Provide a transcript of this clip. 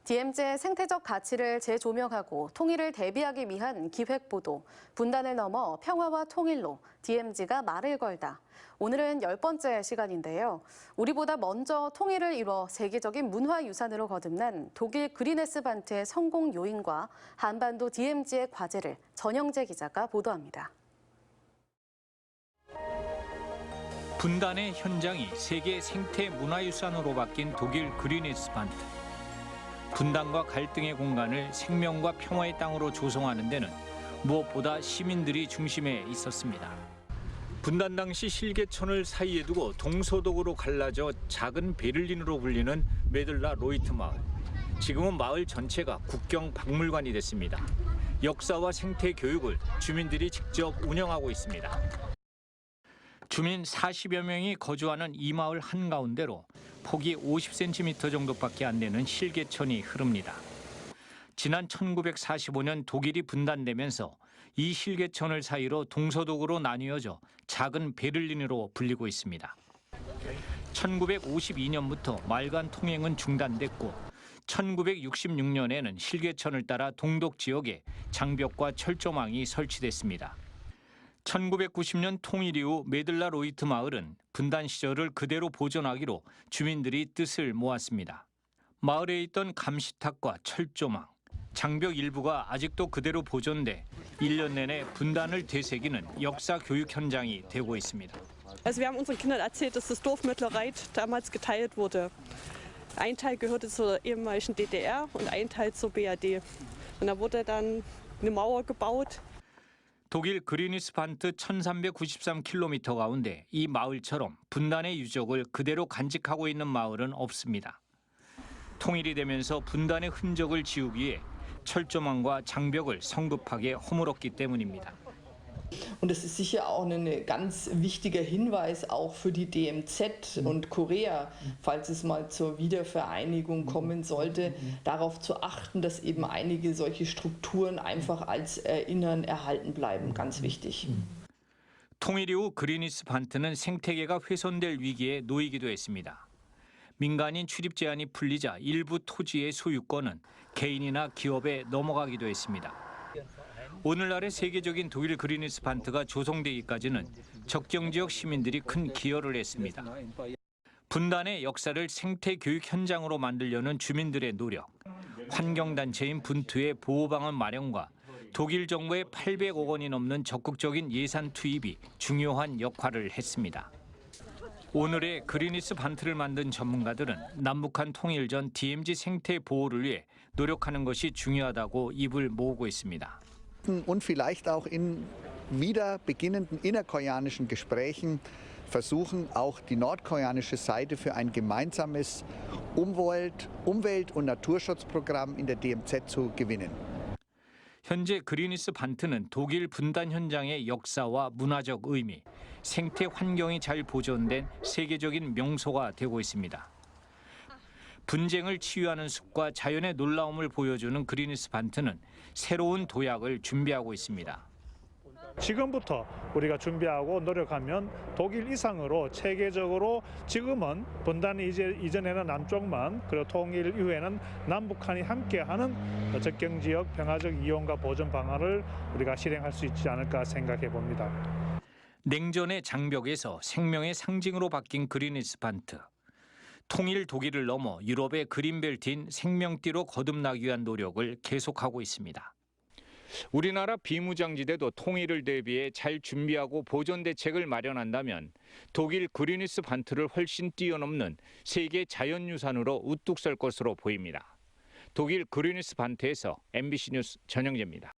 DMZ의 생태적 가치를 재조명하고 통일을 대비하기 위한 기획보도, 분단을 넘어 평화와 통일로 DMZ가 말을 걸다. 오늘은 10번째 시간인데요. 우리보다 먼저 통일을 이뤄 세계적인 문화유산으로 거듭난 독일 그리네스반트의 성공 요인과 한반도 DMZ의 과제를 전영재 기자가 보도합니다. 분단의 현장이 세계 생태 문화유산으로 바뀐 독일 그리네스반트. 분단과 갈등의 공간을 생명과 평화의 땅으로 조성하는 데는 무엇보다 시민들이 중심에 있었습니다. 분단 당시 실개천을 사이에 두고 동서독으로 갈라져 작은 베를린으로 불리는 메들라 로이트 마을. 지금은 마을 전체가 국경 박물관이 됐습니다. 역사와 생태 교육을 주민들이 직접 운영하고 있습니다. 주민 40여 명이 거주하는 이 마을 한가운데로 폭이 50cm 정도밖에 안 되는 실개천이 흐릅니다. 지난 1945년 독일이 분단되면서 이 실개천을 사이로 동서독으로 나뉘어져 작은 베를린으로 불리고 있습니다. 1952년부터 마을 간 통행은 중단됐고 1966년에는 실개천을 따라 동독 지역에 장벽과 철조망이 설치됐습니다. 1990년 통일 이후 메들라 로이트 마을은 분단 시절을 그대로 보존하기로 주민들이 뜻을 모았습니다. 마을에 있던 감시탑과 철조망, 장벽 일부가 아직도 그대로 보존돼 1년 내내 분단을 되새기는 역사 교육 현장이 되고 있습니다. Also wir haben unseren Kindern erzählt, dass das Dorf Mittlerreit damals geteilt wurde. Ein Teil gehörte zur ehemaligen DDR und ein Teil zur BRD. Und da wurde dann eine Mauer gebaut. 독일 그리네스반트 1393km 가운데 이 마을처럼 분단의 유적을 그대로 간직하고 있는 마을은 없습니다. 통일이 되면서 분단의 흔적을 지우기 위해 철조망과 장벽을 성급하게 허물었기 때문입니다. Und das ist sicher auch ein ganz wichtiger Hinweis auch für die DMZ und Korea, falls es mal zur Wiedervereinigung kommen sollte, darauf zu achten, dass eben einige solche Strukturen einfach als Erinnern erhalten bleiben. Ganz wichtig. 통일 이후 그리네스반트는 생태계가 훼손될 위기에 놓이기도 했습니다. 민간인 출입 제한이 풀리자 일부 토지의 소유권은 개인이나 기업에 넘어가기도 했습니다. 오늘날의 세계적인 독일 그리네스반트가 조성되기까지는 적경지역 시민들이 큰 기여를 했습니다. 분단의 역사를 생태 교육 현장으로 만들려는 주민들의 노력, 환경단체인 분투의 보호방안 마련과 독일 정부의 800억 원이 넘는 적극적인 예산 투입이 중요한 역할을 했습니다. 오늘의 그리네스반트를 만든 전문가들은 남북한 통일 전 DMZ 생태 보호를 위해 노력하는 것이 중요하다고 입을 모으고 있습니다. Und vielleicht auch in wieder beginnenden innerkoreanischen Gesprächen versuchen, auch die nordkoreanische Seite für ein gemeinsames Umwelt- und Naturschutzprogramm in der DMZ zu gewinnen. 현재 그리네스반트는 독일 분단 현장의 역사와 문화적 의미, 생태 환경이 잘 보존된 세계적인 명소가 되고 있습니다. 분쟁을 치유하는 숲과 자연의 놀라움을 보여주는 그리네스반트는 새로운 도약을 준비하고 있습니다. 지금부터 우리가 준비하고 노력하면 독일 이상으로 체계적으로 지금은 분단이 이전에는 남쪽만 그리고 통일 이후에는 남북한이 함께하는 접경지역 평화적 이용과 보존 방안을 우리가 실행할 수 있지 않을까 생각해 봅니다. 냉전의 장벽에서 생명의 상징으로 바뀐 그리네스반트. 통일 독일을 넘어 유럽의 그린벨트인 생명띠로 거듭나기 위한 노력을 계속하고 있습니다. 우리나라 비무장지대도 통일을 대비해 잘 준비하고 보존 대책을 마련한다면 독일 그리네스반트를 훨씬 뛰어넘는 세계 자연유산으로 우뚝 설 것으로 보입니다. 독일 그리네스반트에서 MBC 뉴스 전영재입니다.